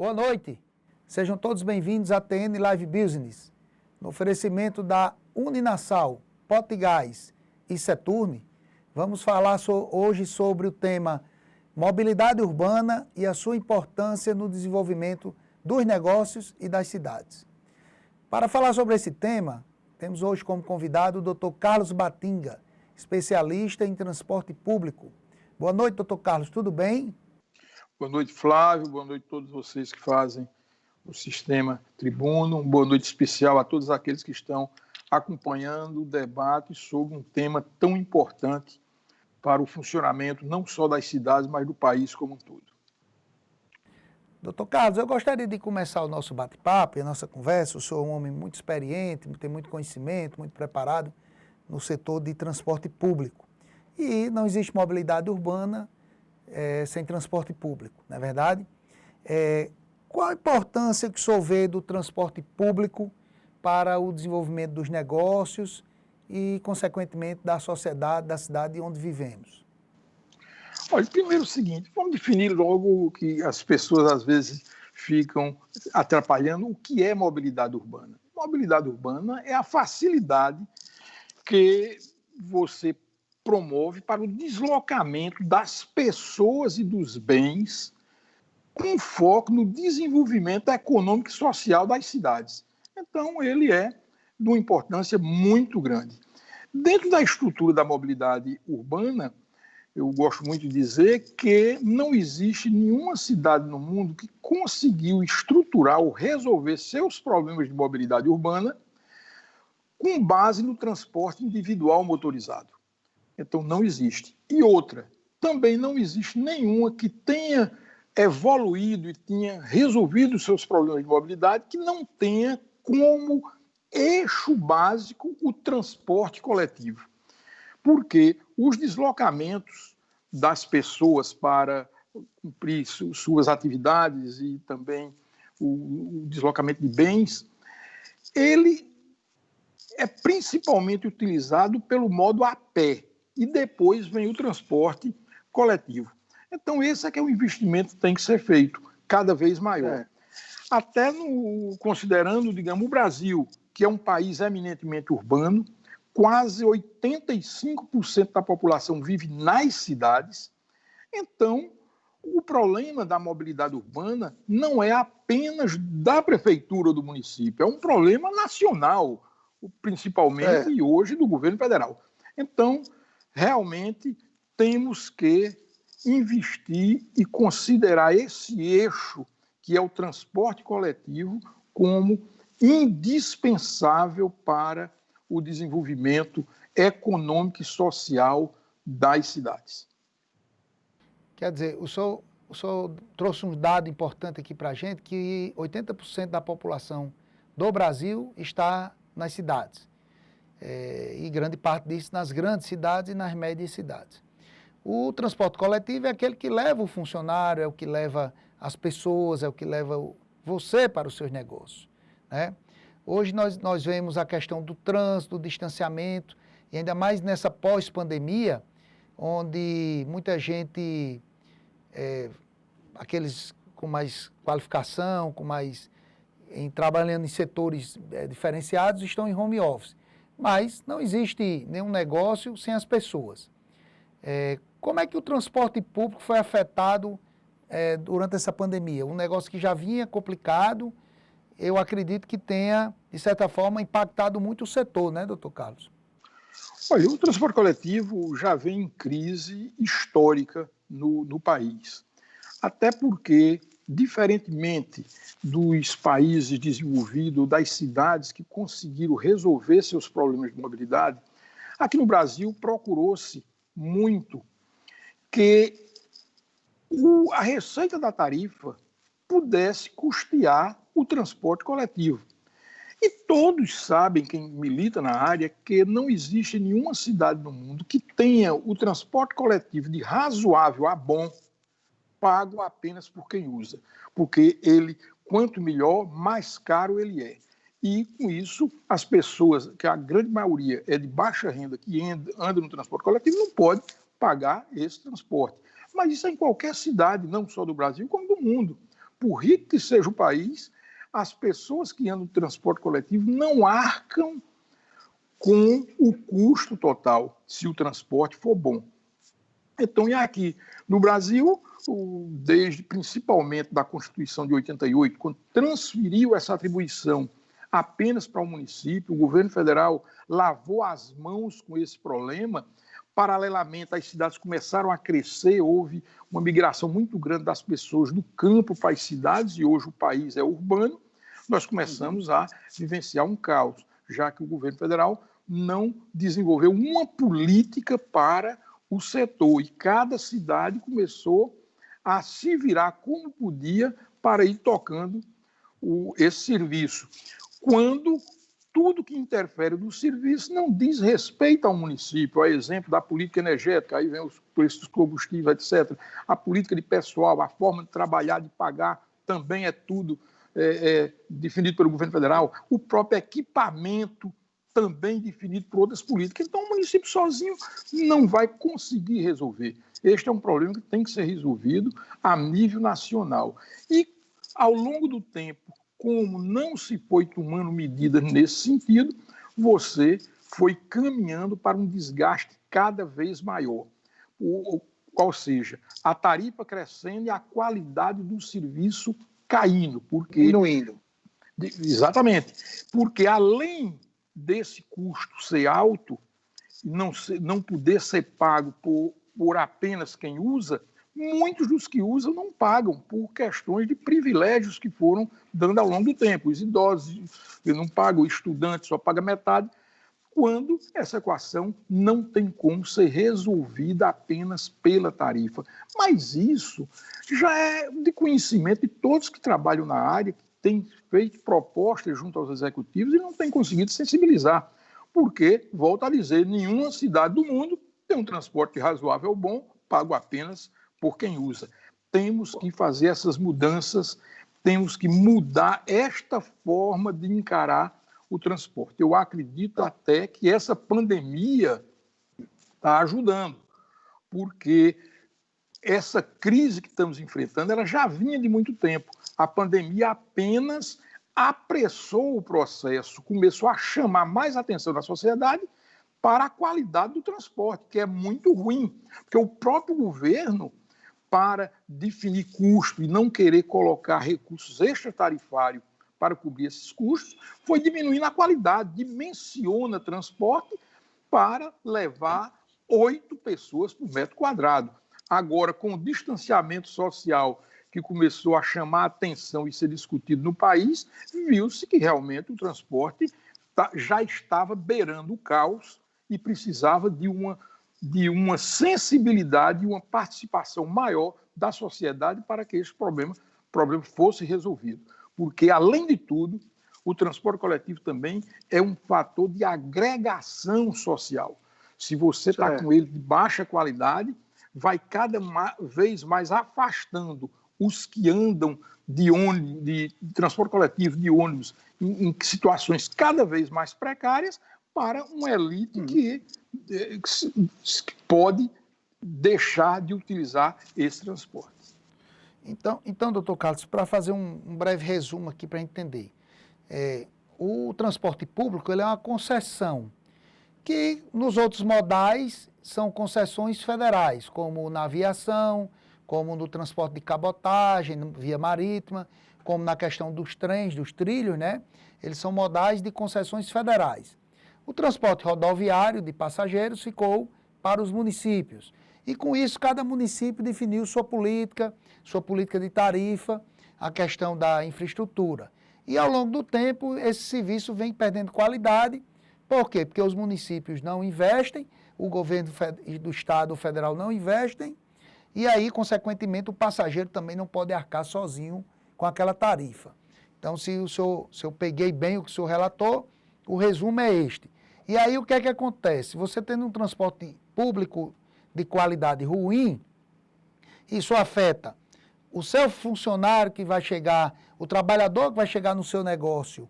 Boa noite, sejam todos bem-vindos à TN Live Business. No oferecimento da Uninasal, Potigás e Seturne, vamos falar hoje sobre o tema mobilidade urbana e a sua importância no desenvolvimento dos negócios e das cidades. Para falar sobre esse tema, temos hoje como convidado o Dr. Carlos Batinga, especialista em transporte público. Boa noite, Dr. Carlos, tudo bem? Boa noite, Flávio. Boa noite a todos vocês que fazem o Sistema Tribuno. Boa noite especial a todos aqueles que estão acompanhando o debate sobre um tema tão importante para o funcionamento não só das cidades, mas do país como um todo. Doutor Carlos, eu gostaria de começar o nosso bate-papo e a nossa conversa. Eu sou um homem muito experiente, tem muito conhecimento, muito preparado no setor de transporte público. E não existe mobilidade urbana sem transporte público, não é verdade? Qual a importância que o senhor vê do transporte público para o desenvolvimento dos negócios e, consequentemente, da sociedade, da cidade onde vivemos? Olha, primeiro o seguinte, vamos definir logo que as pessoas às vezes ficam atrapalhando o que é mobilidade urbana. Mobilidade urbana é a facilidade que você promove para o deslocamento das pessoas e dos bens com foco no desenvolvimento econômico e social das cidades. Então, ele é de uma importância muito grande. Dentro da estrutura da mobilidade urbana, eu gosto muito de dizer que não existe nenhuma cidade no mundo que conseguiu estruturar ou resolver seus problemas de mobilidade urbana com base no transporte individual motorizado. Então, não existe. E outra, também não existe nenhuma que tenha evoluído e tenha resolvido os seus problemas de mobilidade que não tenha como eixo básico o transporte coletivo. Porque os deslocamentos das pessoas para cumprir suas atividades e também o deslocamento de bens, ele é principalmente utilizado pelo modo a pé e depois vem o transporte coletivo. Então, esse é que é o investimento que tem que ser feito, cada vez maior. Até considerando, digamos, o Brasil, que é um país eminentemente urbano, quase 85% da população vive nas cidades. Então, o problema da mobilidade urbana não é apenas da prefeitura ou do município, é um problema nacional, principalmente e hoje do governo federal. Então, realmente, temos que investir e considerar esse eixo, que é o transporte coletivo, como indispensável para o desenvolvimento econômico e social das cidades. Quer dizer, o senhor trouxe um dado importante aqui para a gente, que 80% da população do Brasil está nas cidades. E grande parte disso nas grandes cidades e nas médias cidades. O transporte coletivo é aquele que leva o funcionário, é o que leva as pessoas, é o que leva você para os seus negócios, né? Hoje nós vemos a questão do trânsito, do distanciamento, e ainda mais nessa pós-pandemia, onde muita gente, aqueles com mais qualificação, trabalhando em setores diferenciados, estão em home office. Mas não existe nenhum negócio sem as pessoas. Como é que o transporte público foi afetado durante essa pandemia? Um negócio que já vinha complicado, eu acredito que tenha, de certa forma, impactado muito o setor, né, doutor Carlos? Olha, o transporte coletivo já vem em crise histórica no país. Até porque, diferentemente dos países desenvolvidos, das cidades que conseguiram resolver seus problemas de mobilidade, aqui no Brasil procurou-se muito que a receita da tarifa pudesse custear o transporte coletivo. E todos sabem, quem milita na área, que não existe nenhuma cidade no mundo que tenha o transporte coletivo de razoável a bom pago apenas por quem usa. Porque ele, quanto melhor, mais caro ele é. E, com isso, as pessoas, que a grande maioria é de baixa renda, que anda no transporte coletivo, não pode pagar esse transporte. Mas isso é em qualquer cidade, não só do Brasil, como do mundo. por rico que seja o país, as pessoas que andam no transporte coletivo não arcam com o custo total, se o transporte for bom. Então, e aqui no Brasil, desde principalmente da Constituição de 88, quando transferiu essa atribuição apenas para o município, o governo federal lavou as mãos com esse problema. Paralelamente, as cidades começaram a crescer, houve uma migração muito grande das pessoas do campo para as cidades, e hoje o país é urbano. Nós começamos a vivenciar um caos, já que o governo federal não desenvolveu uma política para o setor, e cada cidade começou a se virar como podia para ir tocando esse serviço. Quando tudo que interfere no serviço não diz respeito ao município, a exemplo da política energética, aí vem os preços dos combustíveis, etc. A política de pessoal, a forma de trabalhar, de pagar, também é tudo definido pelo governo federal. O próprio equipamento também definido por outras políticas. Então, o município sozinho não vai conseguir resolver. Este é um problema que tem que ser resolvido a nível nacional. E, ao longo do tempo, como não se foi tomando medidas nesse sentido, você foi caminhando para um desgaste cada vez maior. Ou seja, a tarifa crescendo e a qualidade do serviço caindo. Diminuindo. Exatamente. Porque, além desse custo ser alto, não poder ser pago por apenas quem usa, muitos dos que usam não pagam por questões de privilégios que foram dando ao longo do tempo. Os idosos não pagam, o estudante só paga metade, quando essa equação não tem como ser resolvida apenas pela tarifa. Mas isso já é de conhecimento de todos que trabalham na área, que têm feito propostas junto aos executivos e não têm conseguido sensibilizar. Porque, volto a dizer, nenhuma cidade do mundo tem um transporte razoável bom, pago apenas por quem usa. Temos que fazer essas mudanças, temos que mudar esta forma de encarar o transporte. Eu acredito até que essa pandemia está ajudando, porque essa crise que estamos enfrentando, ela já vinha de muito tempo. A pandemia apenas apressou o processo, começou a chamar mais atenção da sociedade para a qualidade do transporte, que é muito ruim, porque o próprio governo, para definir custo e não querer colocar recursos extratarifários para cobrir esses custos, foi diminuindo a qualidade, dimensiona transporte para levar 8 pessoas por metro quadrado. Agora, com o distanciamento social que começou a chamar a atenção e ser discutido no país, viu-se que realmente o transporte já estava beirando o caos e precisava de uma sensibilidade e uma participação maior da sociedade para que esse problema fosse resolvido. Porque, além de tudo, o transporte coletivo também é um fator de agregação social. Se você está com ele de baixa qualidade, vai cada vez mais afastando os que andam de ônibus, de transporte coletivo, de ônibus, em situações cada vez mais precárias, para uma elite que pode deixar de utilizar esse transporte. Então, doutor Carlos, para fazer um breve resumo aqui para entender, o transporte público ele é uma concessão, que nos outros modais são concessões federais, como na aviação, como no transporte de cabotagem, via marítima, como na questão dos trens, dos trilhos, né? Eles são modais de concessões federais. O transporte rodoviário de passageiros ficou para os municípios. E com isso, cada município definiu sua política de tarifa, a questão da infraestrutura. E ao longo do tempo, esse serviço vem perdendo qualidade. Por quê? Porque os municípios não investem, o governo do estado federal não investem, e aí, consequentemente, o passageiro também não pode arcar sozinho com aquela tarifa. Então, se eu peguei bem o que o senhor relatou, o resumo é este. E aí, o que é que acontece? Você tendo um transporte público de qualidade ruim, isso afeta o seu funcionário que vai chegar, o trabalhador que vai chegar no seu negócio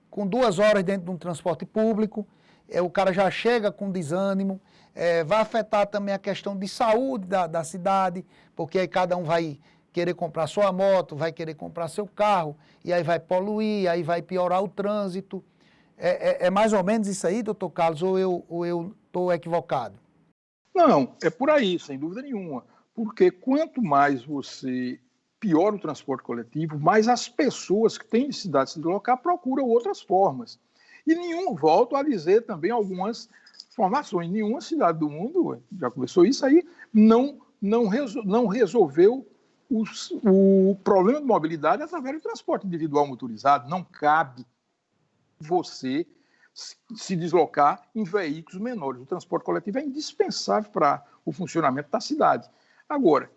com 2 horas dentro de um transporte público, o cara já chega com desânimo, vai afetar também a questão de saúde da cidade, porque aí cada um vai querer comprar sua moto, vai querer comprar seu carro, e aí vai poluir, aí vai piorar o trânsito. É mais ou menos isso aí, doutor Carlos, ou eu estou equivocado? Não, é por aí, sem dúvida nenhuma. Porque quanto mais você piora o transporte coletivo, mais as pessoas que têm necessidade de se deslocar procuram outras formas. E volto a dizer também algumas informações, nenhuma cidade do mundo, já começou isso aí, não resolveu o problema de mobilidade através do transporte individual motorizado. Não cabe você se deslocar em veículos menores. O transporte coletivo é indispensável para o funcionamento da cidade. Agora,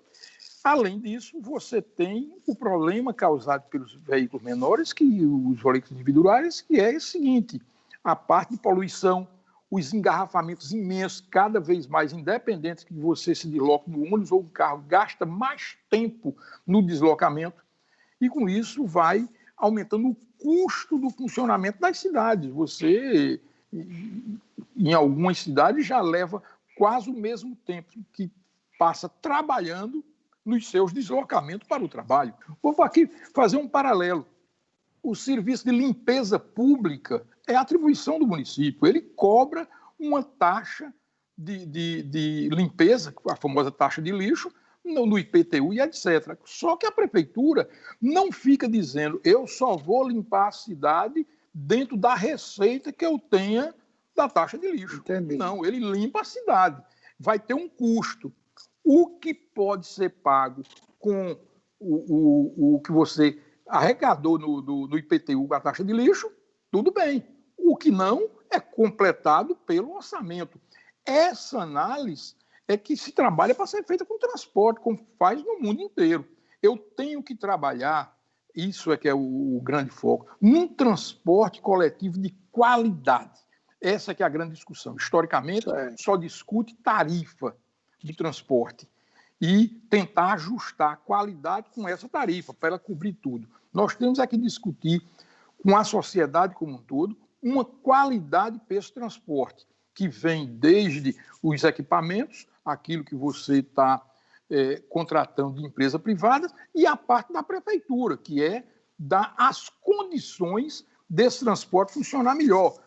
além disso, você tem o problema causado pelos veículos menores, que os veículos individuais, que é o seguinte: a parte de poluição, os engarrafamentos imensos, cada vez mais independentes, que você se desloca no ônibus ou no carro, gasta mais tempo no deslocamento, e com isso vai aumentando o custo do funcionamento das cidades. Você, em algumas cidades, já leva quase o mesmo tempo que passa trabalhando nos seus deslocamentos para o trabalho. Vou aqui fazer um paralelo. O serviço de limpeza pública é atribuição do município. Ele cobra uma taxa de limpeza, a famosa taxa de lixo, no IPTU e etc. Só que a prefeitura não fica dizendo: eu só vou limpar a cidade dentro da receita que eu tenha da taxa de lixo. Entendi. Não, ele limpa a cidade. Vai ter um custo. O que pode ser pago com o que você arrecadou no IPTU, a taxa de lixo, tudo bem. O que não é completado pelo orçamento. Essa análise é que se trabalha para ser feita com transporte, como faz no mundo inteiro. Eu tenho que trabalhar, isso é que é o grande foco, num transporte coletivo de qualidade. Essa é que é a grande discussão. Historicamente, só discute tarifa de transporte e tentar ajustar a qualidade com essa tarifa, para ela cobrir tudo. Nós temos aqui discutir com a sociedade como um todo uma qualidade para esse transporte, que vem desde os equipamentos, aquilo que você está contratando de empresa privada, e a parte da prefeitura, que é dar as condições desse transporte funcionar melhor.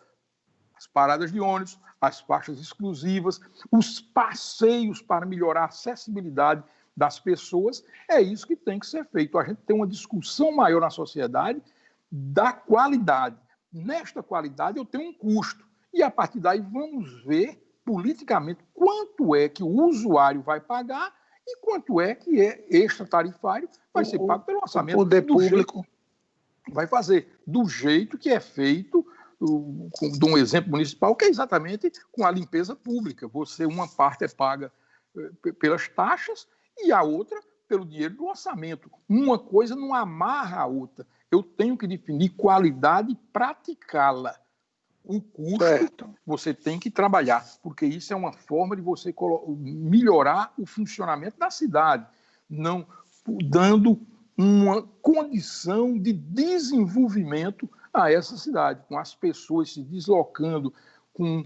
As paradas de ônibus, as faixas exclusivas, os passeios para melhorar a acessibilidade das pessoas, é isso que tem que ser feito. A gente tem uma discussão maior na sociedade da qualidade. Nesta qualidade eu tenho um custo. E a partir daí vamos ver politicamente quanto é que o usuário vai pagar e quanto é que é extra-tarifário, vai ser pago pelo orçamento. O poder público vai fazer do jeito que é feito, de um exemplo municipal, que é exatamente com a limpeza pública. Uma parte é paga pelas taxas e a outra pelo dinheiro do orçamento. Uma coisa não amarra a outra. Eu tenho que definir qualidade e praticá-la. O custo você tem que trabalhar, porque isso é uma forma de você melhorar o funcionamento da cidade, não dando uma condição de desenvolvimento a essa cidade, com as pessoas se deslocando com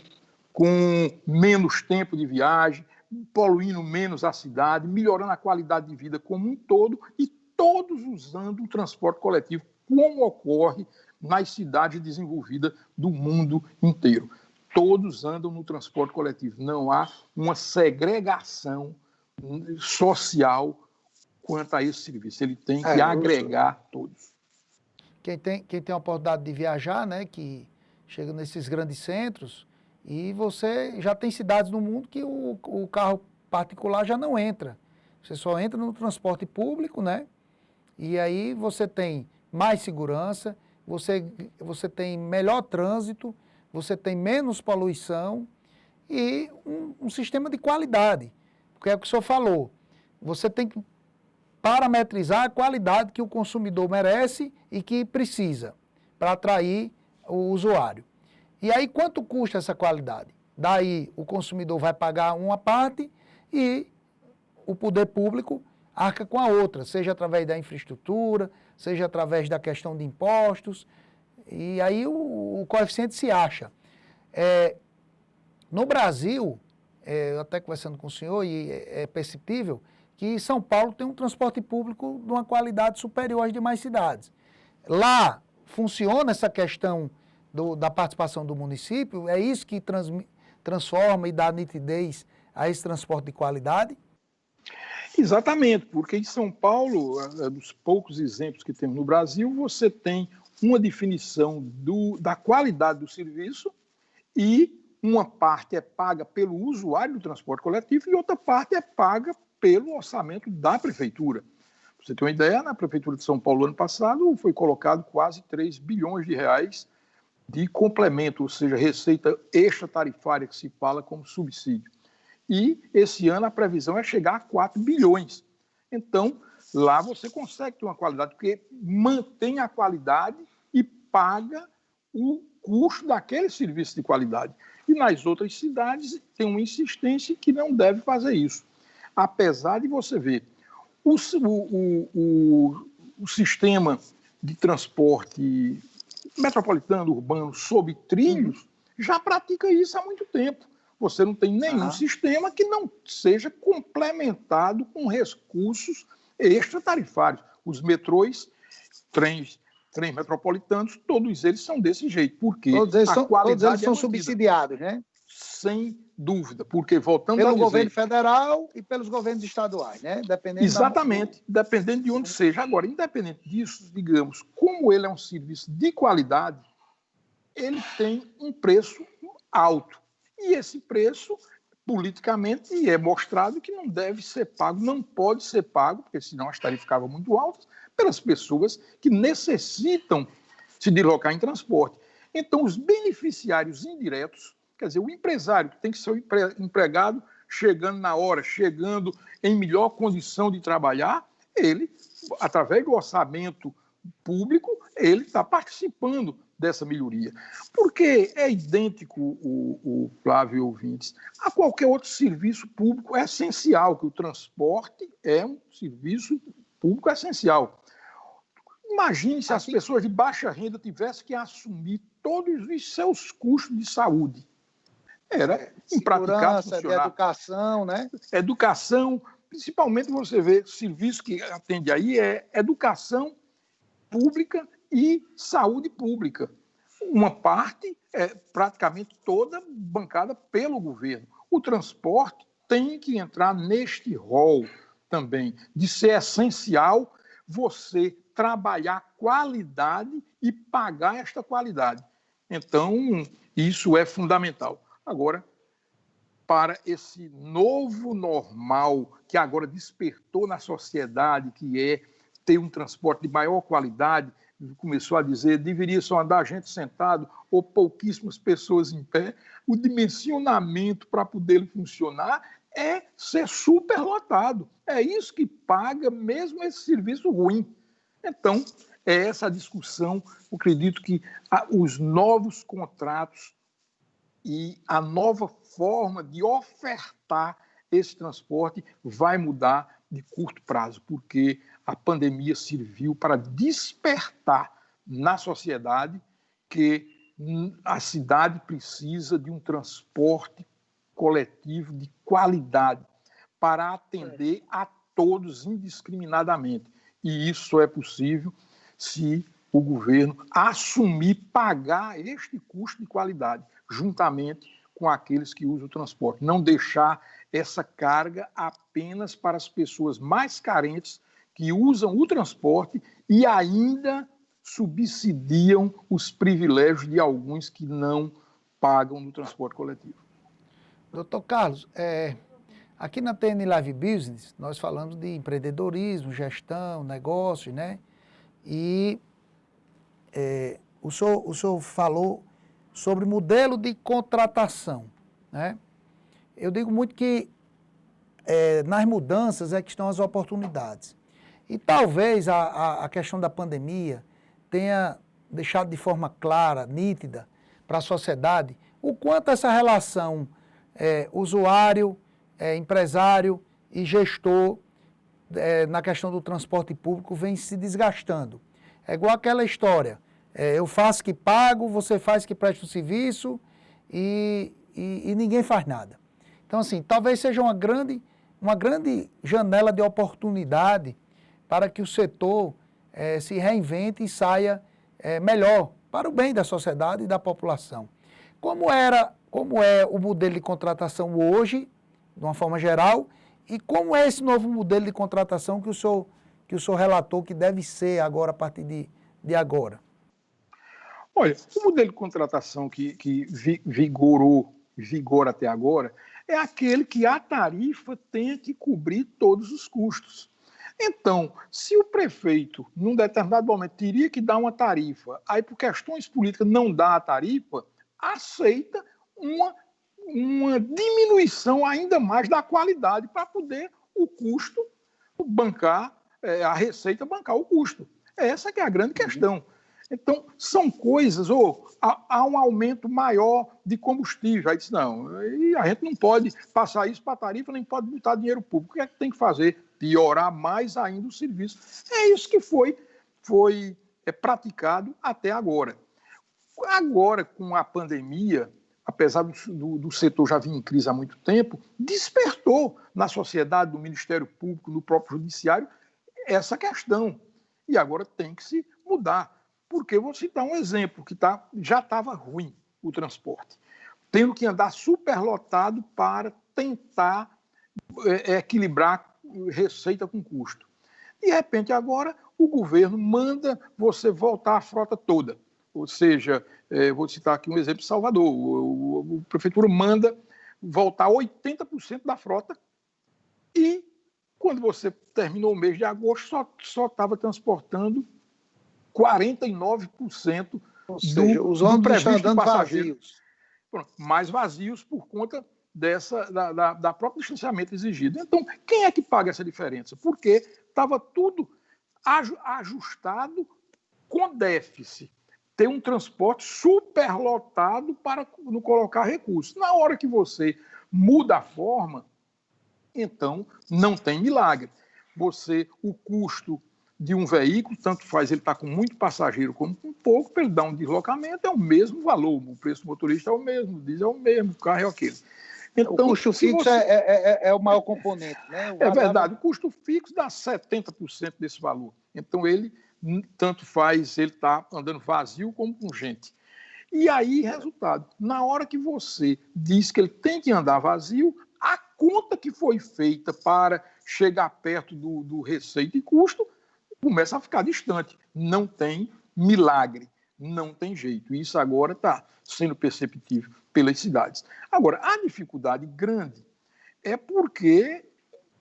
menos tempo de viagem, poluindo menos a cidade, melhorando a qualidade de vida como um todo e todos usando o transporte coletivo, como ocorre nas cidades desenvolvidas do mundo inteiro. Todos andam no transporte coletivo. Não há uma segregação social quanto a esse serviço. Ele tem que agregar todos. Quem tem a oportunidade de viajar, né, que chega nesses grandes centros, e você já tem cidades no mundo que o carro particular já não entra. Você só entra no transporte público, né? E aí você tem mais segurança, você tem melhor trânsito, você tem menos poluição e um sistema de qualidade. Porque é o que o senhor falou, você tem que parametrizar a qualidade que o consumidor merece e que precisa para atrair o usuário. E aí quanto custa essa qualidade? Daí o consumidor vai pagar uma parte e o poder público arca com a outra, seja através da infraestrutura, seja através da questão de impostos, e aí o coeficiente se acha. No Brasil, até conversando com o senhor, e é perceptível que São Paulo tem um transporte público de uma qualidade superior às demais cidades. Lá funciona essa questão da participação do município? É isso que transforma e dá nitidez a esse transporte de qualidade? Exatamente, porque em São Paulo, dos poucos exemplos que temos no Brasil, você tem uma definição da qualidade do serviço e uma parte é paga pelo usuário do transporte coletivo e outra parte é paga pelo orçamento da prefeitura. Pra você ter uma ideia, na Prefeitura de São Paulo, ano passado, foi colocado quase 3 bilhões de reais de complemento, ou seja, receita extra-tarifária que se fala como subsídio. E esse ano a previsão é chegar a 4 bilhões. Então, lá você consegue ter uma qualidade, porque mantém a qualidade e paga o custo daquele serviço de qualidade. E nas outras cidades tem uma insistência que não deve fazer isso. Apesar de você ver, o sistema de transporte metropolitano, urbano, sob trilhos, já pratica isso há muito tempo. Você não tem nenhum sistema que não seja complementado com recursos extratarifários. Os metrôs, trens metropolitanos, todos eles são desse jeito. Porque todos eles são subsidiados, né? Sem dúvida, porque voltando pelo governo federal e pelos governos estaduais, né? Exatamente, dependendo de onde seja. Agora, independente disso, digamos, como ele é um serviço de qualidade, ele tem um preço alto. E esse preço, politicamente, é mostrado que não deve ser pago, não pode ser pago, porque senão as tarifas ficavam muito altas, pelas pessoas que necessitam se deslocar em transporte. Então, os beneficiários indiretos, quer dizer, o empresário que tem que ser o empregado chegando na hora, chegando em melhor condição de trabalhar, ele, através do orçamento público, ele está participando dessa melhoria. Porque é idêntico, o Flávio e ouvintes, a qualquer outro serviço público essencial, que o transporte é um serviço público essencial. Imagine se as pessoas de baixa renda tivessem que assumir todos os seus custos de saúde. Era impraticável funcionar. De educação, né? Educação, principalmente você vê, o serviço que atende aí é educação pública e saúde pública. Uma parte é praticamente toda bancada pelo governo. O transporte tem que entrar neste rol também, de ser essencial você trabalhar qualidade e pagar esta qualidade. Então, isso é fundamental. Agora, para esse novo normal que agora despertou na sociedade, que é ter um transporte de maior qualidade, começou a dizer, deveria só andar gente sentado ou pouquíssimas pessoas em pé, o dimensionamento para poder funcionar é ser superlotado. É isso que paga mesmo esse serviço ruim. Então, é essa a discussão. Eu acredito que os novos contratos e a nova forma de ofertar esse transporte vai mudar de curto prazo, porque a pandemia serviu para despertar na sociedade que a cidade precisa de um transporte coletivo de qualidade para atender a todos indiscriminadamente. E isso é possível se o governo assumir pagar este custo de qualidade, juntamente com aqueles que usam o transporte. Não deixar essa carga apenas para as pessoas mais carentes que usam o transporte e ainda subsidiam os privilégios de alguns que não pagam no transporte coletivo. Doutor Carlos, aqui na TN Live Business, nós falamos de empreendedorismo, gestão, negócios, né? E o senhor falou sobre modelo de contratação, né? Eu digo muito que nas mudanças é que estão as oportunidades. E talvez a questão da pandemia tenha deixado de forma clara, nítida, para a sociedade, o quanto essa relação usuário, empresário e gestor na questão do transporte público vem se desgastando. É igual aquela história, eu faço que pago, você faz que presta o serviço e ninguém faz nada. Então, assim, talvez seja uma grande uma grande janela de oportunidade para que o setor se reinvente e saia melhor para o bem da sociedade e da população. Como é o modelo de contratação hoje, de uma forma geral, e como é esse novo modelo de contratação que o senhor relatou que deve ser agora, a partir de agora? Olha, o modelo de contratação que vigora até agora é aquele que a tarifa tem que cobrir todos os custos. Então, se o prefeito, num determinado momento, teria que dar uma tarifa, aí por questões políticas não dá a tarifa, aceita uma diminuição ainda mais da qualidade para poder o custo bancar, a receita bancar o custo. Essa que é a grande questão. Então, são coisas, há um aumento maior de combustível. Aí disse, não, e a gente não pode passar isso para a tarifa, nem pode botar dinheiro público. O que é que tem que fazer? Piorar mais ainda o serviço. É isso que foi praticado até agora. Agora, com a pandemia, apesar do setor já vir em crise há muito tempo, despertou na sociedade, no Ministério Público, no próprio Judiciário, essa questão. E agora tem que se mudar. Porque eu vou citar um exemplo, que já estava ruim o transporte. Tendo que andar superlotado para tentar equilibrar receita com custo. De repente, agora, o governo manda você voltar a frota toda. Ou seja, vou citar aqui um exemplo de Salvador. A prefeitura manda voltar 80% da frota e, quando você terminou o mês de agosto, só estava transportando 49% Ou seja, os ônibus estão andando vazios. Mais vazios por conta da próprio distanciamento exigido. Então, quem é que paga essa diferença? Porque estava tudo ajustado com déficit. Ter um transporte superlotado para não colocar recursos. Na hora que você muda a forma, então não tem milagre. O custo de um veículo, tanto faz ele estar com muito passageiro como com pouco, para ele dar um deslocamento, é o mesmo valor. O preço do motorista é o mesmo, o diesel é o mesmo, o carro é aquele. Então, o custo fixo é o maior componente, né? É verdade, o custo fixo dá 70% desse valor. Então, ele, tanto faz ele estar andando vazio como com gente. E aí, resultado, na hora que você diz que ele tem que andar vazio, a conta que foi feita para chegar perto do receita e custo começa a ficar distante. Não tem milagre, não tem jeito. Isso agora está sendo perceptível pelas cidades. Agora, a dificuldade grande é porque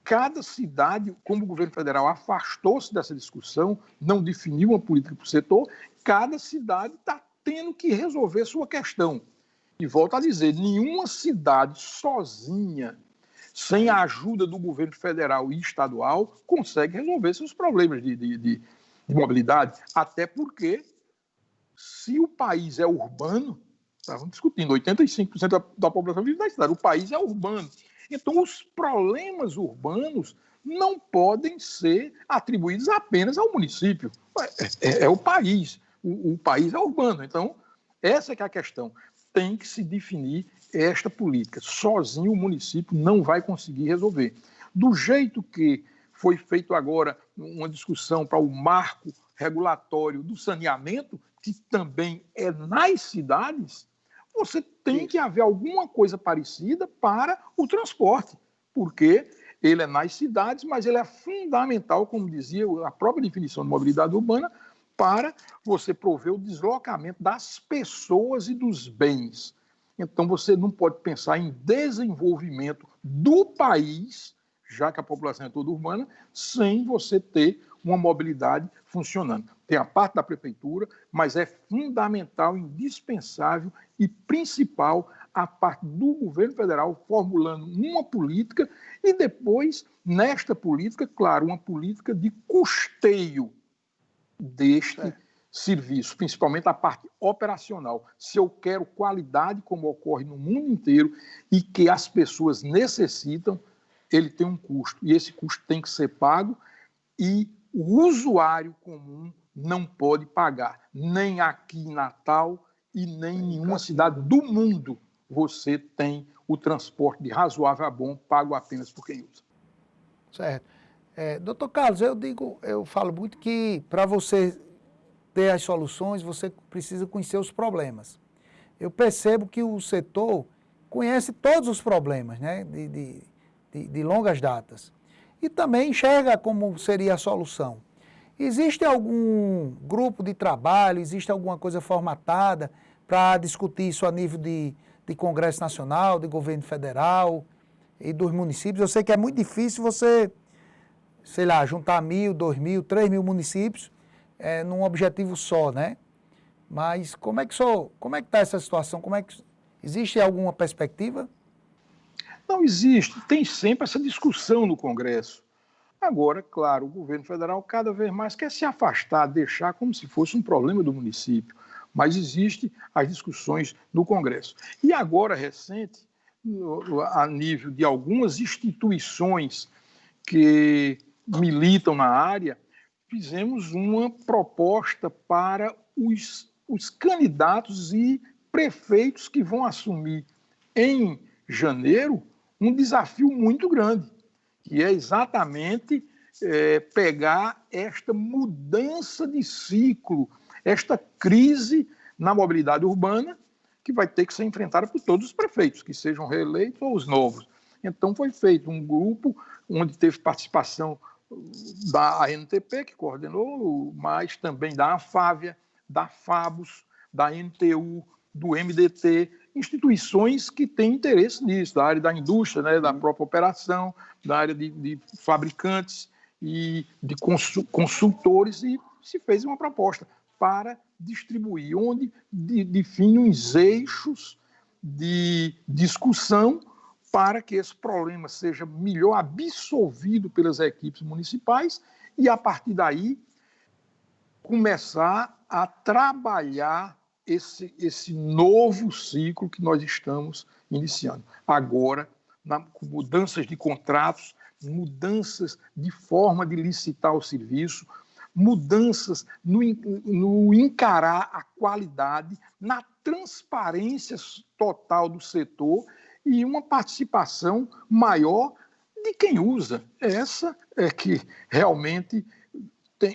cada cidade, como o governo federal afastou-se dessa discussão, não definiu uma política para o setor, cada cidade está tendo que resolver sua questão. E volto a dizer, nenhuma cidade sozinha, sem a ajuda do governo federal e estadual, consegue resolver seus problemas de mobilidade. Até porque, se o país é urbano, estavam discutindo, 85% da população vive na cidade, o país é urbano. Então, os problemas urbanos não podem ser atribuídos apenas ao município. É o país. O país é urbano. Então, essa que é a questão. Tem que se definir esta política. Sozinho o município não vai conseguir resolver. Do jeito que foi feito agora uma discussão para o marco regulatório do saneamento, que também é nas cidades, você tem que haver alguma coisa parecida para o transporte, porque ele é nas cidades, mas ele é fundamental, como dizia a própria definição de mobilidade urbana, para você prover o deslocamento das pessoas e dos bens. Então, você não pode pensar em desenvolvimento do país, já que a população é toda urbana, sem você ter uma mobilidade funcionando. Tem a parte da prefeitura, mas é fundamental, indispensável e principal a parte do governo federal formulando uma política e depois, nesta política, claro, uma política de custeio deste serviço, principalmente a parte operacional. Se eu quero qualidade, como ocorre no mundo inteiro, e que as pessoas necessitam, ele tem um custo. E esse custo tem que ser pago e o usuário comum não pode pagar. Nem aqui em Natal e nem em nenhuma cidade do mundo você tem o transporte de razoável a bom pago apenas por quem usa. Certo. Doutor Carlos, eu falo muito que para você ter as soluções, você precisa conhecer os problemas. Eu percebo que o setor conhece todos os problemas, né, de longas datas. E também enxerga como seria a solução. Existe algum grupo de trabalho, existe alguma coisa formatada para discutir isso a nível de Congresso Nacional, de governo federal e dos municípios? Eu sei que é muito difícil você, sei lá, juntar 1.000, 2.000, 3.000 municípios num objetivo só, né? Mas como é que está essa situação? Existe alguma perspectiva? Não existe, tem sempre essa discussão no Congresso. Agora, claro, o governo federal cada vez mais quer se afastar, deixar como se fosse um problema do município, mas existe as discussões no Congresso. E agora, recente, a nível de algumas instituições que militam na área, fizemos uma proposta para os candidatos e prefeitos que vão assumir em janeiro um desafio muito grande, que é exatamente pegar esta mudança de ciclo, esta crise na mobilidade urbana, que vai ter que ser enfrentada por todos os prefeitos, que sejam reeleitos ou os novos. Então, foi feito um grupo onde teve participação da ANTP, que coordenou, mas também da Anfávia, da FABUS, da NTU, do MDT, instituições que têm interesse nisso, da área da indústria, né, da própria operação, da área de fabricantes e de consultores, e se fez uma proposta para distribuir, onde define os eixos de discussão para que esse problema seja melhor absorvido pelas equipes municipais e, a partir daí, começar a trabalhar esse novo ciclo que nós estamos iniciando. Agora, com mudanças de contratos, mudanças de forma de licitar o serviço, mudanças no encarar a qualidade, na transparência total do setor e uma participação maior de quem usa. Essa é que realmente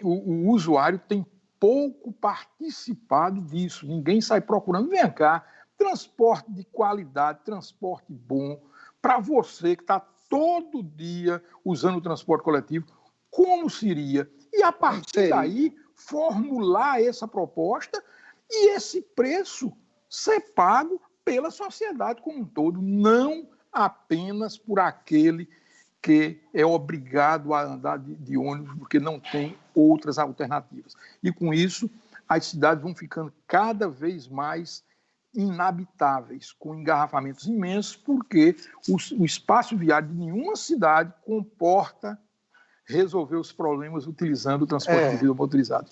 o usuário tem pouco participado disso. Ninguém sai procurando. Vem cá, transporte de qualidade, transporte bom, para você que está todo dia usando o transporte coletivo, como seria? E, a partir daí, formular essa proposta e esse preço ser pago pela sociedade como um todo, não apenas por aquele que é obrigado a andar de ônibus porque não tem outras alternativas. E, com isso, as cidades vão ficando cada vez mais inabitáveis, com engarrafamentos imensos, porque o espaço viário de nenhuma cidade comporta resolver os problemas utilizando o transporte de vida motorizado.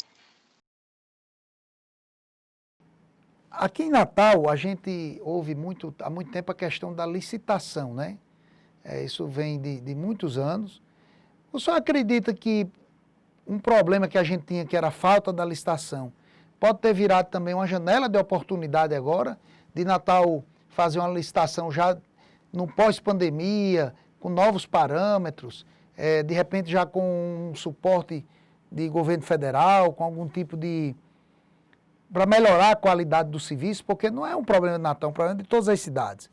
Aqui em Natal, a gente ouve há muito tempo a questão da licitação, né? Isso vem de muitos anos. O senhor acredita que um problema que a gente tinha, que era a falta da licitação, pode ter virado também uma janela de oportunidade agora, de Natal fazer uma licitação já no pós-pandemia, com novos parâmetros, de repente já com um suporte de governo federal, com algum tipo de... para melhorar a qualidade do serviço, porque não é um problema de Natal, é um problema de todas as cidades.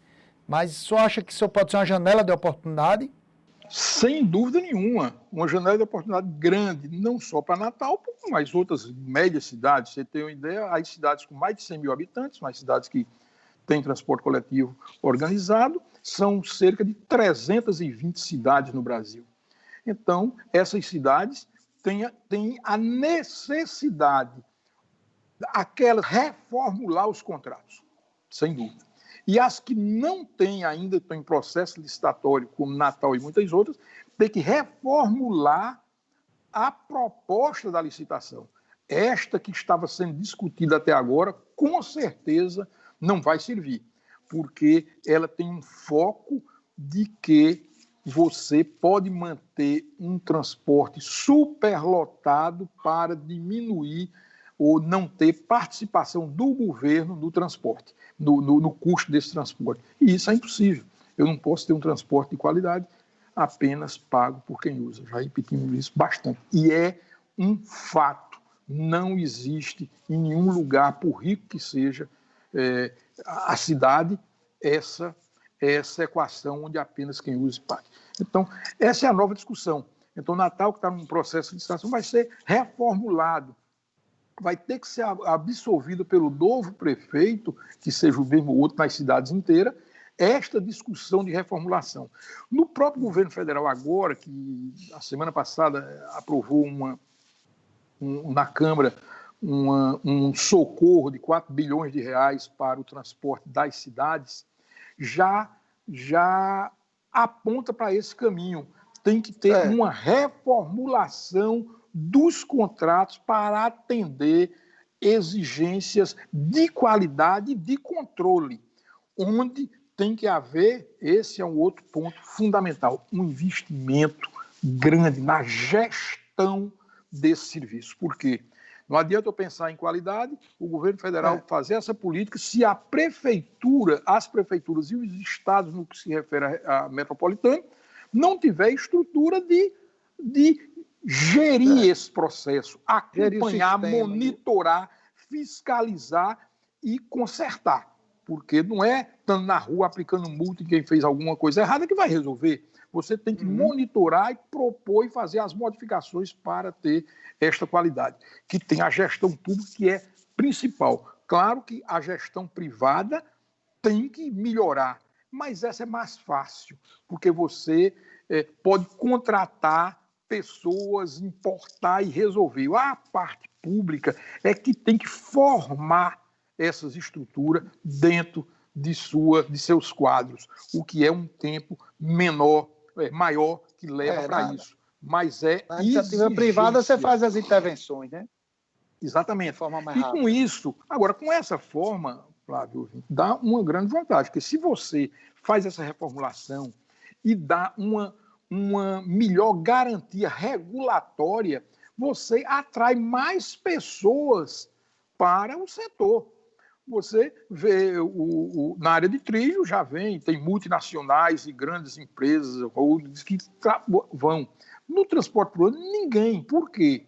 Mas o senhor acha que isso pode ser uma janela de oportunidade? Sem dúvida nenhuma, uma janela de oportunidade grande, não só para Natal, mas outras médias cidades. Você tem uma ideia, as cidades com mais de 100 mil habitantes, mais cidades que têm transporte coletivo organizado, são cerca de 320 cidades no Brasil. Então, essas cidades têm a necessidade, aquelas, reformular os contratos, sem dúvida. E as que não têm ainda, estão em processo licitatório, como Natal e muitas outras, têm que reformular a proposta da licitação. Esta que estava sendo discutida até agora, com certeza não vai servir, porque ela tem um foco de que você pode manter um transporte superlotado para diminuir ou não ter participação do governo no transporte, no custo desse transporte. E isso é impossível. Eu não posso ter um transporte de qualidade apenas pago por quem usa. Já repetimos isso bastante. E é um fato. Não existe em nenhum lugar, por rico que seja a cidade, essa equação onde apenas quem usa pague. Então, essa é a nova discussão. Então, Natal, que está num processo de licitação, vai ser reformulado. Vai ter que ser absolvido pelo novo prefeito, que seja o mesmo outro nas cidades inteiras, esta discussão de reformulação. No próprio governo federal agora, que a semana passada aprovou na Câmara um socorro de 4 bilhões de reais para o transporte das cidades, já aponta para esse caminho. Tem que ter uma reformulação dos contratos para atender exigências de qualidade e de controle, onde tem que haver, esse é um outro ponto fundamental, um investimento grande na gestão desse serviço. Por quê? Não adianta eu pensar em qualidade, o governo federal fazer essa política, se as prefeituras e os estados, no que se refere à metropolitana, não tiver estrutura de gerir esse processo, acompanhar, monitorar, fiscalizar e consertar. Porque não é estando na rua aplicando multa em quem fez alguma coisa errada que vai resolver. Você tem que monitorar e propor e fazer as modificações para ter esta qualidade, que tem a gestão pública, que é principal. Claro que a gestão privada tem que melhorar, mas essa é mais fácil, porque você pode contratar pessoas, importar e resolver. A parte pública é que tem que formar essas estruturas dentro de seus quadros, o que é um tempo maior que leva para isso. Mas na iniciativa privada você faz as intervenções, né? Exatamente. De forma mais rápida. E com isso, agora, com essa forma, Flávio, dá uma grande vantagem, porque se você faz essa reformulação e dá uma melhor garantia regulatória, você atrai mais pessoas para o setor. Você vê na área de trilho, já tem multinacionais e grandes empresas que vão. No transporte urbano, ninguém. Por quê?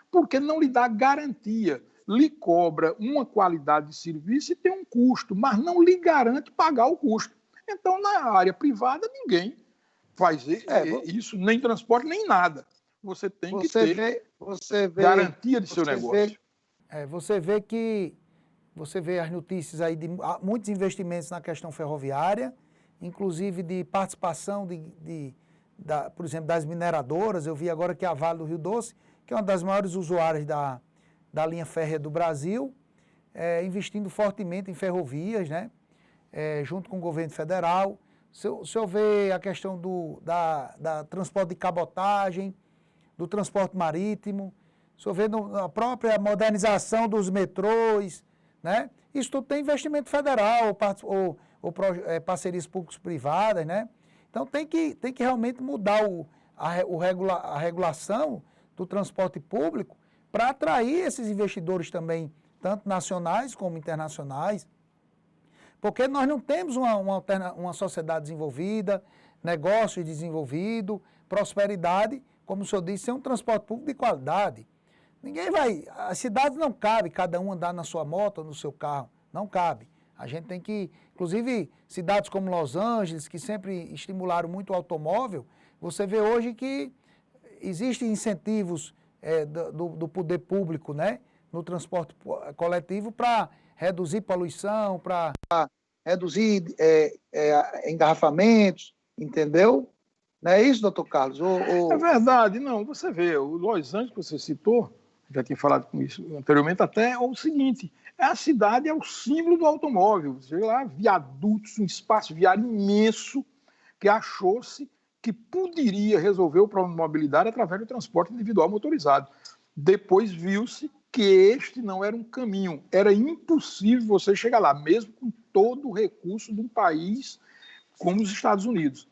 Porque não lhe dá garantia. Lhe cobra uma qualidade de serviço e tem um custo, mas não lhe garante pagar o custo. Então, na área privada, ninguém faz isso, nem transporte, nem nada. Você tem que ter garantia de seu negócio. Você vê as notícias aí de muitos investimentos na questão ferroviária, inclusive de participação por exemplo, das mineradoras. Eu vi agora que a Vale do Rio Doce, que é uma das maiores usuárias da linha férrea do Brasil, investindo fortemente em ferrovias, né? Junto com o governo federal. Se eu ver a questão da transporte de cabotagem, do transporte marítimo, se eu ver a própria modernização dos metrôs, né? Isso tudo tem investimento federal ou parcerias públicos-privadas, né? Então tem que realmente mudar a regulação do transporte público para atrair esses investidores também, tanto nacionais como internacionais, porque nós não temos uma sociedade desenvolvida, negócios desenvolvidos, prosperidade, como o senhor disse, sem um transporte público de qualidade. Ninguém vai, as cidades não cabe cada um andar na sua moto ou no seu carro, não cabe. A gente tem que, inclusive cidades como Los Angeles, que sempre estimularam muito o automóvel, você vê hoje que existem incentivos do poder público, né, no transporte coletivo para reduzir poluição, para reduzir engarrafamentos, entendeu? Não é isso, doutor Carlos? É verdade, não. Você vê, o Los Angeles que você citou, já tinha falado com isso anteriormente até, é o seguinte, a cidade é o símbolo do automóvel. Você vê lá, viadutos, um espaço viário imenso, que achou-se que poderia resolver o problema de mobilidade através do transporte individual motorizado. Depois viu-se que este não era um caminho, era impossível você chegar lá, mesmo com todo o recurso de um país como os Estados Unidos.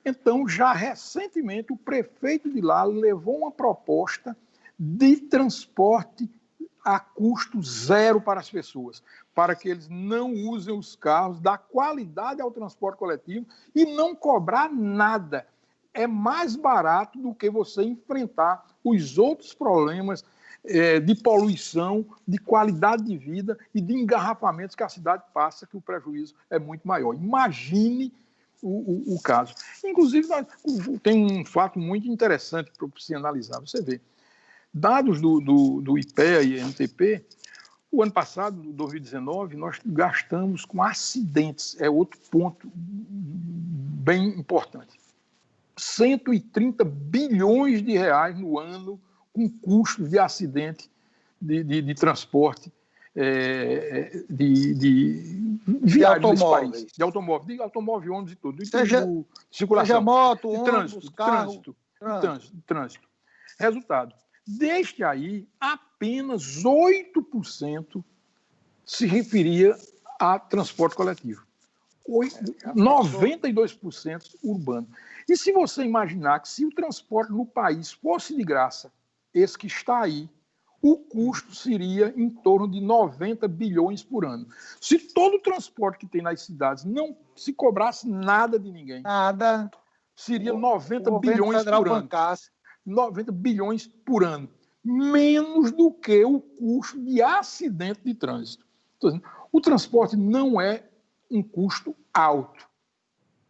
Então, já recentemente, o prefeito de lá levou uma proposta de transporte a custo zero para as pessoas, para que eles não usem os carros, dar qualidade ao transporte coletivo e não cobrar nada. é mais barato do que você enfrentar os outros problemas de poluição, de qualidade de vida e de engarrafamentos que a cidade passa, que o prejuízo é muito maior. Imagine o caso. Inclusive, tem um fato muito interessante para você analisar. Você vê, dados do IPEA e NTP, o ano passado, 2019, nós gastamos com acidentes, é outro ponto bem importante. 130 bilhões de reais no ano com custos de acidente de transporte de viagens desse país. De automóvel, ônibus e tudo. Seja moto, ônibus, carro. Trânsito. Resultado, deste aí, apenas 8% se referia a transporte coletivo. 92% urbano. E se você imaginar que se o transporte no país fosse de graça, esse que está aí, o custo seria em torno de 90 bilhões por ano. Se todo o transporte que tem nas cidades não se cobrasse nada de ninguém, seria 90 bilhões por ano. 90 bilhões por ano. Menos do que o custo de acidente de trânsito. Então, o transporte não é um custo alto.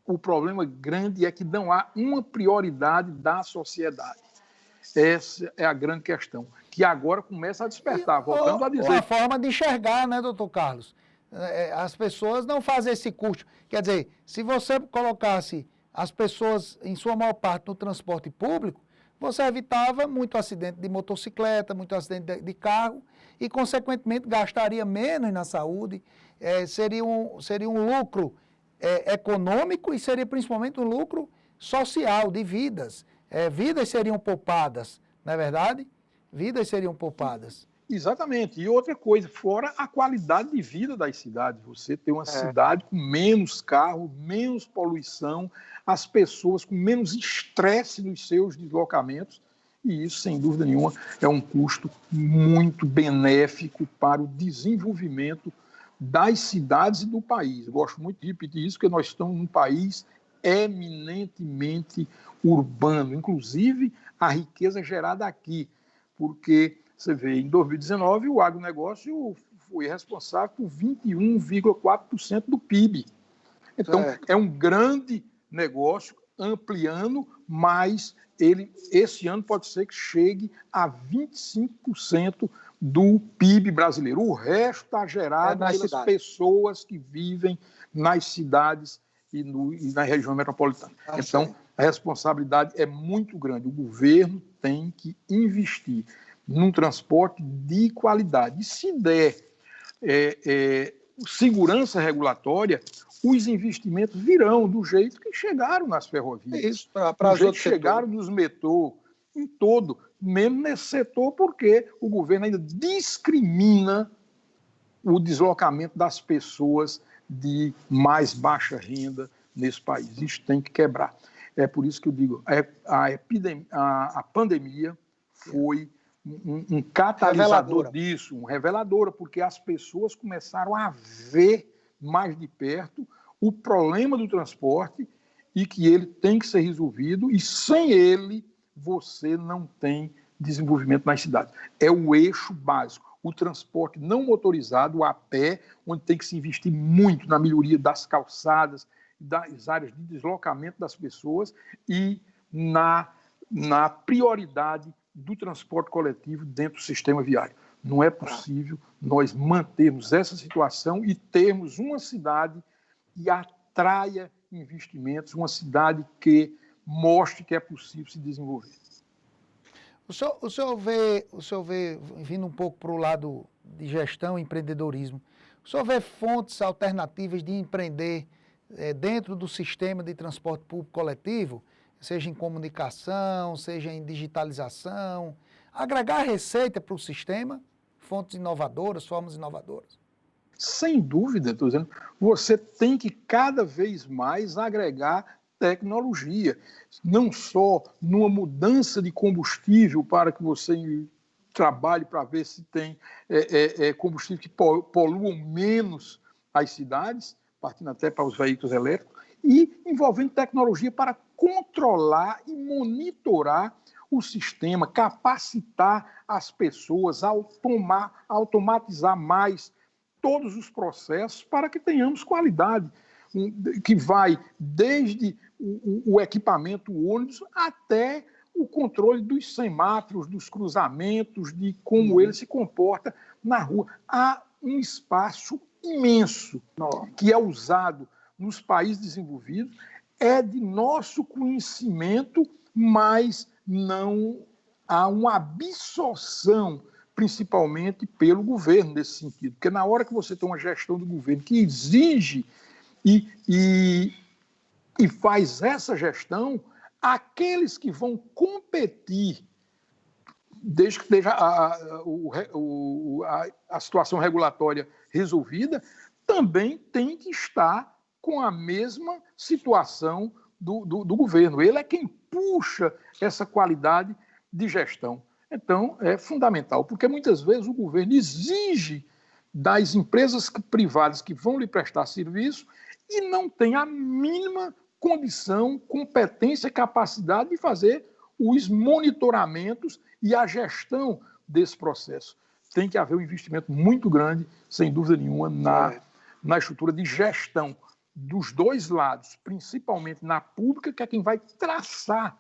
O problema grande é que não há uma prioridade da sociedade. Essa é a grande questão, que agora começa a despertar, voltando a dizer... Uma forma de enxergar, né, doutor Carlos? As pessoas não fazem esse custo. Quer dizer, se você colocasse as pessoas, em sua maior parte, no transporte público, você evitava muito acidente de motocicleta, muito acidente de carro e, consequentemente, gastaria menos na saúde, seria um lucro econômico e seria principalmente um lucro social, de vidas. Vidas seriam poupadas, não é verdade? Vidas seriam poupadas. Exatamente. E outra coisa, fora a qualidade de vida das cidades. Você tem uma cidade com menos carro, menos poluição, as pessoas com menos estresse nos seus deslocamentos, e isso, sem dúvida nenhuma, é um custo muito benéfico para o desenvolvimento das cidades e do país. Eu gosto muito de repetir isso, porque nós estamos num país eminentemente urbano, inclusive a riqueza gerada aqui, porque você vê, em 2019, o agronegócio foi responsável por 21,4% do PIB. Então, é um grande negócio, ampliando, mas esse ano pode ser que chegue a 25% do PIB brasileiro. O resto está gerado pelas pessoas que vivem nas cidades e na região metropolitana. Então, a responsabilidade é muito grande. O governo tem que investir num transporte de qualidade. E se der segurança regulatória, os investimentos virão do jeito que chegaram nas ferrovias. Isso, do jeito que chegaram nos metrô, em todo, mesmo nesse setor, porque o governo ainda discrimina o deslocamento das pessoas de mais baixa renda nesse país. Isso tem que quebrar. É por isso que eu digo, a pandemia foi um catalisador disso, um revelador, porque as pessoas começaram a ver mais de perto o problema do transporte e que ele tem que ser resolvido, e sem ele você não tem desenvolvimento nas cidades. É o eixo básico. O transporte não motorizado, a pé, onde tem que se investir muito na melhoria das calçadas, das áreas de deslocamento das pessoas e na prioridade do transporte coletivo dentro do sistema viário. Não é possível nós mantermos essa situação e termos uma cidade que atraia investimentos, uma cidade que mostre que é possível se desenvolver. O senhor vê, vindo um pouco para o lado de gestão e empreendedorismo, o senhor vê fontes alternativas de empreender dentro do sistema de transporte público coletivo, seja em comunicação, seja em digitalização, agregar receita para o sistema, fontes inovadoras, formas inovadoras? Sem dúvida, estou dizendo, você tem que cada vez mais agregar tecnologia, não só numa mudança de combustível para que você trabalhe para ver se tem combustível que poluam menos as cidades, partindo até para os veículos elétricos, e envolvendo tecnologia para controlar e monitorar o sistema, capacitar as pessoas, automatizar mais todos os processos para que tenhamos qualidade, que vai desde o equipamento ônibus até o controle dos semáforos, dos cruzamentos, de como ele se comporta na rua. Há um espaço imenso que é usado nos países desenvolvidos, é de nosso conhecimento, mas não há uma absorção, principalmente pelo governo nesse sentido. Porque na hora que você tem uma gestão do governo que exige e faz essa gestão, aqueles que vão competir, desde que esteja a situação regulatória resolvida, também tem que estar com a mesma situação do governo. Ele é quem puxa essa qualidade de gestão. Então, é fundamental, porque muitas vezes o governo exige das empresas privadas que vão lhe prestar serviço e não tem a mínima condição, competência, capacidade de fazer os monitoramentos e a gestão desse processo. Tem que haver um investimento muito grande, sem dúvida nenhuma, na estrutura de gestão dos dois lados, principalmente na pública, que é quem vai traçar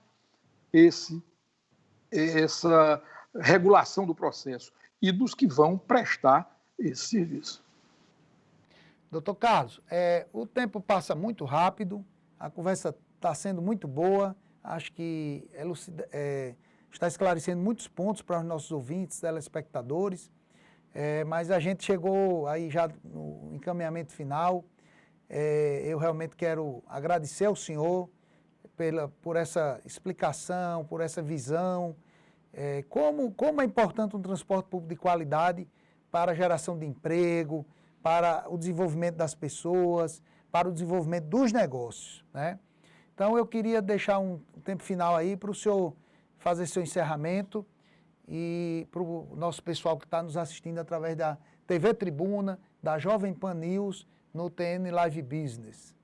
essa regulação do processo, e dos que vão prestar esse serviço. Doutor Carlos, o tempo passa muito rápido, a conversa está sendo muito boa, acho que está esclarecendo muitos pontos para os nossos ouvintes, telespectadores, mas a gente chegou aí já no encaminhamento final. Eu realmente quero agradecer ao senhor por essa explicação, por essa visão, como é importante um transporte público de qualidade para a geração de emprego, para o desenvolvimento das pessoas, para o desenvolvimento dos negócios, né? Então, eu queria deixar um tempo final aí para o senhor fazer seu encerramento e para o nosso pessoal que está nos assistindo através da TV Tribuna, da Jovem Pan News, no TN Live Business.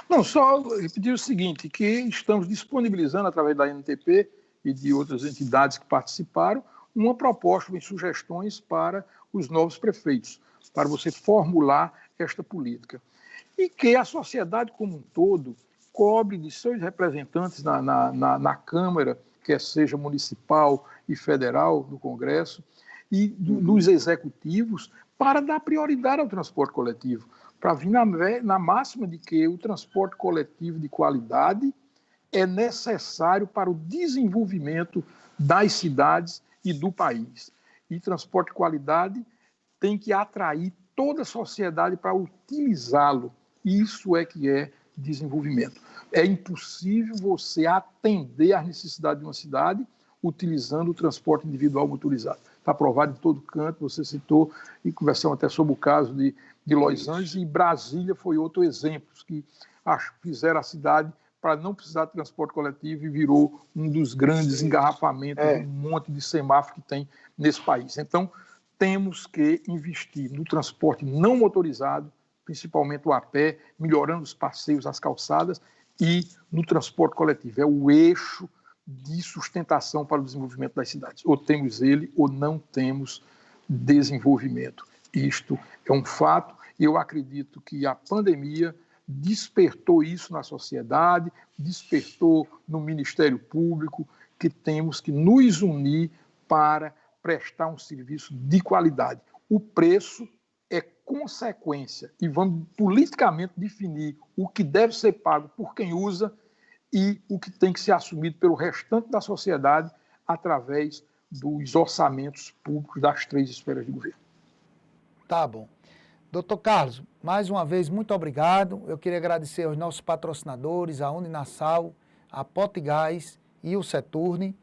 Não, só repetir o seguinte, que estamos disponibilizando através da NTP e de outras entidades que participaram, uma proposta e sugestões para os novos prefeitos, para você formular esta política. E que a sociedade como um todo cobre de seus representantes na Câmara, quer seja municipal e federal, do Congresso, e dos executivos, para dar prioridade ao transporte coletivo, para vir na máxima de que o transporte coletivo de qualidade é necessário para o desenvolvimento das cidades e do país. E transporte de qualidade tem que atrair toda a sociedade para utilizá-lo. Isso é que é desenvolvimento. É impossível você atender às necessidades de uma cidade utilizando o transporte individual motorizado. Está provado em todo canto, você citou, e conversamos até sobre o caso de Los Angeles, e Brasília foi outro exemplo, que fizeram a cidade para não precisar de transporte coletivo e virou um dos grandes engarrafamentos, um monte de semáforo que tem nesse país. Então, temos que investir no transporte não motorizado, principalmente o a pé, melhorando os passeios nas calçadas, e no transporte coletivo. É o eixo de sustentação para o desenvolvimento das cidades. Ou temos ele, ou não temos desenvolvimento. Isto é um fato, e eu acredito que a pandemia despertou isso na sociedade, despertou no Ministério Público, que temos que nos unir para prestar um serviço de qualidade. O preço é consequência, e vamos politicamente definir o que deve ser pago por quem usa e o que tem que ser assumido pelo restante da sociedade através dos orçamentos públicos das 3 esferas de governo. Tá bom. Doutor Carlos, mais uma vez, muito obrigado. Eu queria agradecer aos nossos patrocinadores, a Uninasal, a Potigás e o Seturne.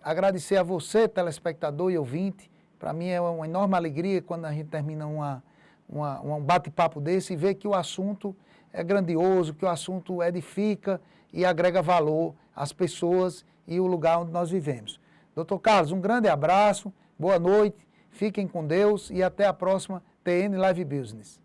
Agradecer a você, telespectador e ouvinte. Para mim é uma enorme alegria quando a gente termina um bate-papo desse e ver que o assunto é grandioso, que o assunto edifica e agrega valor às pessoas e o lugar onde nós vivemos. Doutor Carlos, um grande abraço, boa noite, fiquem com Deus e até a próxima TN Live Business.